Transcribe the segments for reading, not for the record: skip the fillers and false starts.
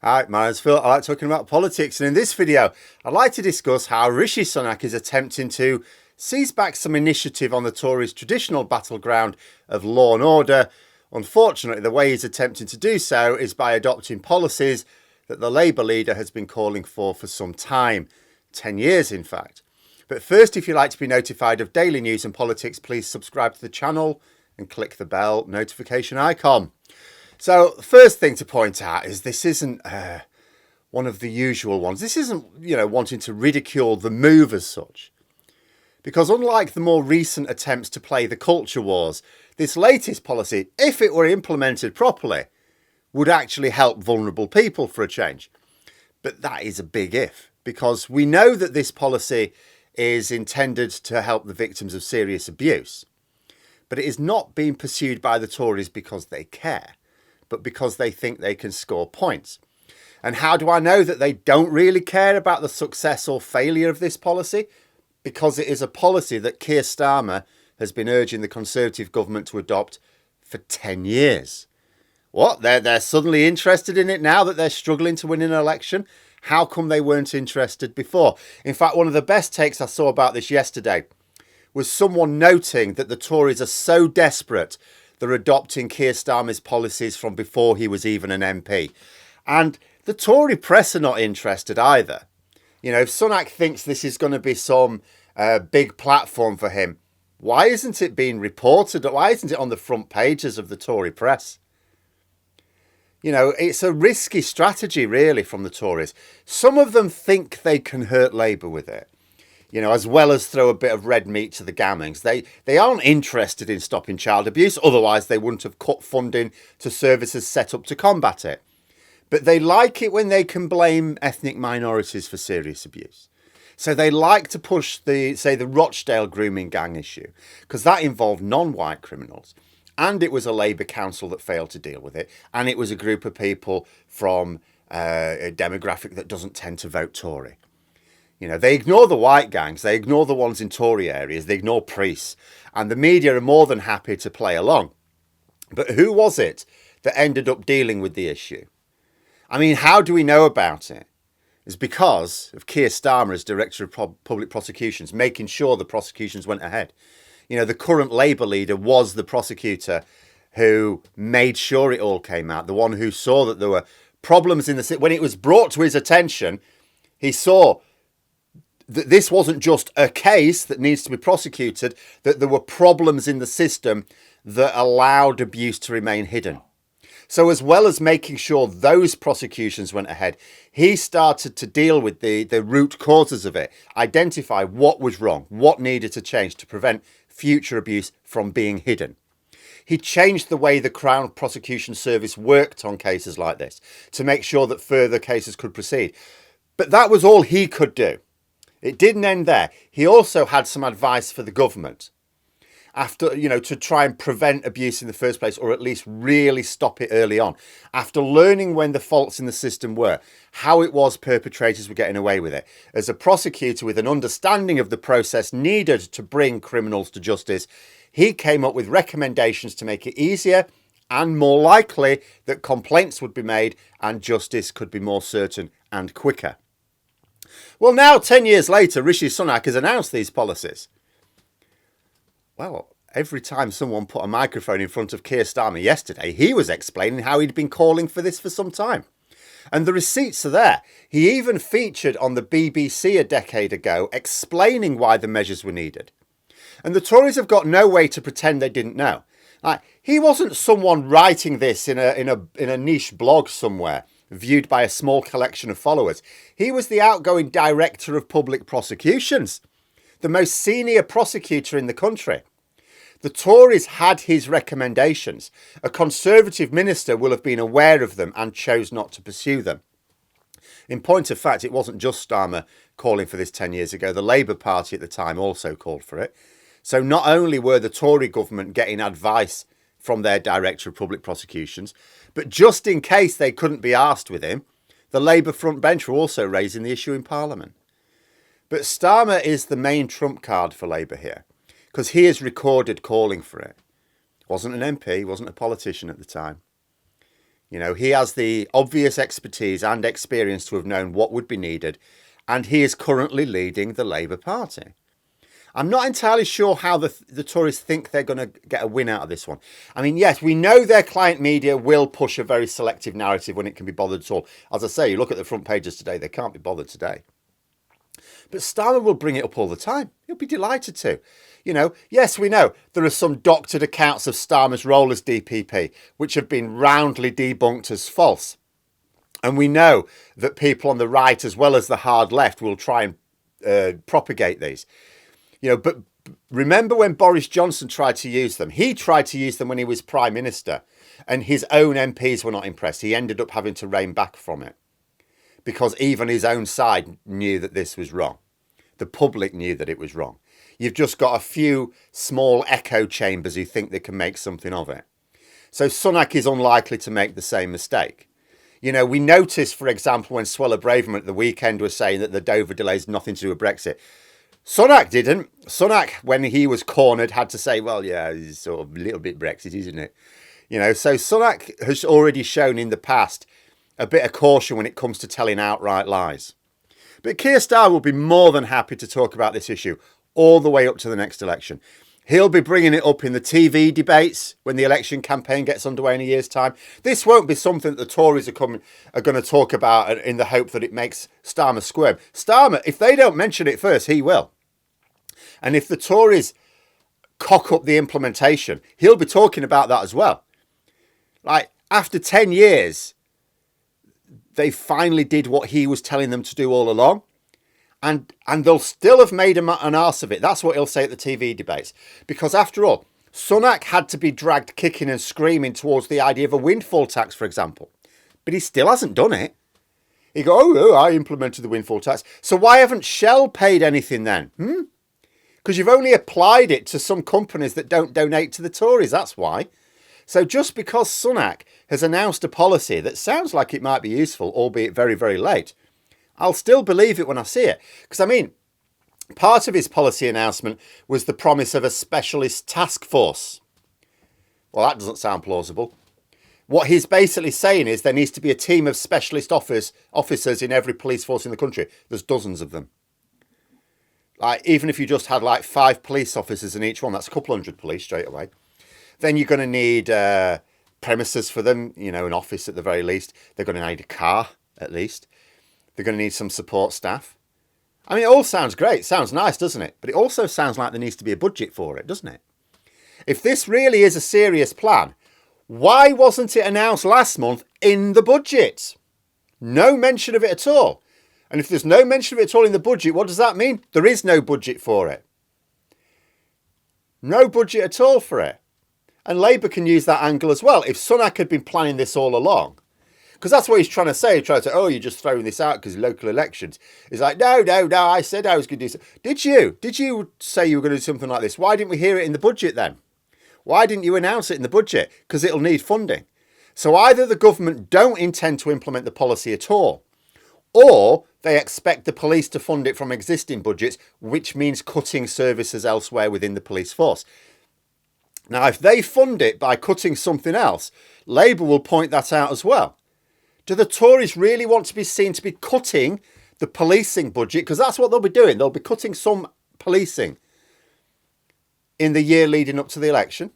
Hi, my name's Phil. I like talking about politics, and in this video, I'd like to discuss how Rishi Sunak is attempting to seize back some initiative on the Tories' traditional battleground of law and order. Unfortunately, the way he's attempting to do so is by adopting policies that the Labour leader has been calling for some time, 10 years in fact. But first, if you'd like to be notified of daily news and politics, please subscribe to the channel and click the bell notification icon. So, the first thing to point out is this isn't one of the usual ones. This isn't, wanting to ridicule the move as such. Because unlike the more recent attempts to play the culture wars, this latest policy, if it were implemented properly, would actually help vulnerable people for a change. But that is a big if, because we know that this policy is intended to help the victims of serious abuse. But it is not being pursued by the Tories because they care, but because they think they can score points. And how do I know that they don't really care about the success or failure of this policy? Because it is a policy that Keir Starmer has been urging the Conservative government to adopt for 10 years. What? They're suddenly interested in it now that they're struggling to win an election? How come they weren't interested before? In fact, one of the best takes I saw about this yesterday was someone noting that the Tories are so desperate they're adopting Keir Starmer's policies from before he was even an MP. And the Tory press are not interested either. If Sunak thinks this is going to be some big platform for him, why isn't it being reported? Why isn't it on the front pages of the Tory press? It's a risky strategy, really, from the Tories. Some of them think they can hurt Labour with it, as well as throw a bit of red meat to the gamings. They aren't interested in stopping child abuse. Otherwise, they wouldn't have cut funding to services set up to combat it. But they like it when they can blame ethnic minorities for serious abuse. So they like to push the Rochdale grooming gang issue, because that involved non-white criminals. And it was a Labour council that failed to deal with it. And it was a group of people from a demographic that doesn't tend to vote Tory. They ignore the white gangs. They ignore the ones in Tory areas. They ignore priests. And the media are more than happy to play along. But who was it that ended up dealing with the issue? I mean, how do we know about it? It's because of Keir Starmer as Director of Public Prosecutions, making sure the prosecutions went ahead. The current Labour leader was the prosecutor who made sure it all came out, the one who saw that there were problems in the system. When it was brought to his attention, he saw that this wasn't just a case that needs to be prosecuted, that there were problems in the system that allowed abuse to remain hidden. So as well as making sure those prosecutions went ahead, he started to deal with the root causes of it, identify what was wrong, what needed to change to prevent future abuse from being hidden. He changed the way the Crown Prosecution Service worked on cases like this to make sure that further cases could proceed. But that was all he could do. It didn't end there. He also had some advice for the government to try and prevent abuse in the first place, or at least really stop it early on. After learning when the faults in the system were, how it was perpetrators were getting away with it. As a prosecutor with an understanding of the process needed to bring criminals to justice, he came up with recommendations to make it easier and more likely that complaints would be made and justice could be more certain and quicker. Well, now, 10 years later, Rishi Sunak has announced these policies. Well, every time someone put a microphone in front of Keir Starmer yesterday, he was explaining how he'd been calling for this for some time. And the receipts are there. He even featured on the BBC a decade ago explaining why the measures were needed. And the Tories have got no way to pretend they didn't know. He wasn't someone writing this in a niche blog somewhere, viewed by a small collection of followers. He was the outgoing Director of Public Prosecutions, the most senior prosecutor in the country. The Tories had his recommendations. A Conservative minister will have been aware of them and chose not to pursue them. In point of fact, it wasn't just Starmer calling for this 10 years ago. The Labour Party at the time also called for it. So not only were the Tory government getting advice from their Director of Public Prosecutions, but just in case they couldn't be arsed with him, the Labour front bench were also raising the issue in Parliament. But Starmer is the main trump card for Labour here, because he is recorded calling for it. Wasn't an MP, wasn't a politician at the time. You know, he has the obvious expertise and experience to have known what would be needed, and he is currently leading the Labour Party. I'm not entirely sure how the Tories think they're going to get a win out of this one. I mean, yes, we know their client media will push a very selective narrative when it can be bothered at all. As I say, you look at the front pages today, they can't be bothered today. But Starmer will bring it up all the time. He'll be delighted to. You know, yes, we know there are some doctored accounts of Starmer's role as DPP, which have been roundly debunked as false. And we know that people on the right, as well as the hard left, will try and propagate these. You know, but remember when Boris Johnson tried to use them? He tried to use them when he was Prime Minister, and his own MPs were not impressed. He ended up having to rein back from it because even his own side knew that this was wrong. The public knew that it was wrong. You've just got a few small echo chambers who think they can make something of it. So Sunak is unlikely to make the same mistake. You know, we noticed, for example, when Suella Braverman at the weekend was saying that the Dover delay has nothing to do with Brexit. Sunak didn't. Sunak, when he was cornered, had to say, well, yeah, it's sort of a little bit Brexit, isn't it? You know, so Sunak has already shown in the past a bit of caution when it comes to telling outright lies. But Keir Starmer will be more than happy to talk about this issue all the way up to the next election. He'll be bringing it up in the TV debates when the election campaign gets underway in a year's time. This won't be something that the Tories are going to talk about in the hope that it makes Starmer squirm. Starmer, if they don't mention it first, he will. And if the Tories cock up the implementation, he'll be talking about that as well. Like, after 10 years, they finally did what he was telling them to do all along. And they'll still have made an arse of it. That's what he'll say at the TV debates. Because after all, Sunak had to be dragged kicking and screaming towards the idea of a windfall tax, for example. But he still hasn't done it. He go, oh, I implemented the windfall tax. So why haven't Shell paid anything then? Because you've only applied it to some companies that don't donate to the Tories. That's why. So just because Sunak has announced a policy that sounds like it might be useful, albeit very, very late, I'll still believe it when I see it. Because, I mean, part of his policy announcement was the promise of a specialist task force. Well, that doesn't sound plausible. What he's basically saying is there needs to be a team of specialist officers in every police force in the country. There's dozens of them. Like, even if you just had like 5 police officers in each one, that's a couple hundred police straight away. Then you're going to need premises for them, you know, an office at the very least. They're going to need a car at least. They're going to need some support staff. I mean, it all sounds great. Sounds nice, doesn't it? But it also sounds like there needs to be a budget for it, doesn't it? If this really is a serious plan, why wasn't it announced last month in the budget? No mention of it at all. And if there's no mention of it at all in the budget, what does that mean? There is no budget for it. No budget at all for it. And Labour can use that angle as well. If Sunak had been planning this all along, because that's what he's trying to say. He's trying to say, oh, you're just throwing this out because local elections. He's like, no, I said I was going to do something. Did you? Did you say you were going to do something like this? Why didn't we hear it in the budget then? Why didn't you announce it in the budget? Because it'll need funding. So either the government don't intend to implement the policy at all, or they expect the police to fund it from existing budgets, which means cutting services elsewhere within the police force. Now, if they fund it by cutting something else, Labour will point that out as well. Do the Tories really want to be seen to be cutting the policing budget? Because that's what they'll be doing. They'll be cutting some policing in the year leading up to the election.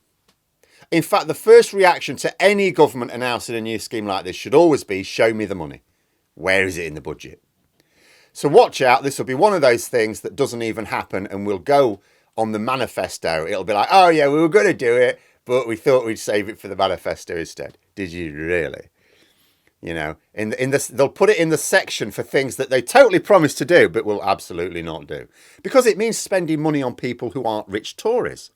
In fact, the first reaction to any government announcing a new scheme like this should always be, show me the money. Where is it in the budget? So watch out. This will be one of those things that doesn't even happen and will go on the manifesto. It'll be like, oh yeah, we were going to do it, but we thought we'd save it for the manifesto instead. Did you really? You know, they'll put it in the section for things that they totally promised to do, but will absolutely not do. Because it means spending money on people who aren't rich Tories.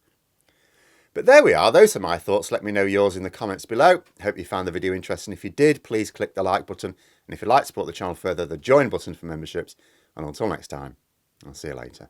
But there we are. Those are my thoughts. Let me know yours in the comments below. Hope you found the video interesting. If you did, please click the like button. And if you'd like to support the channel further, the join button for memberships. And until next time, I'll see you later.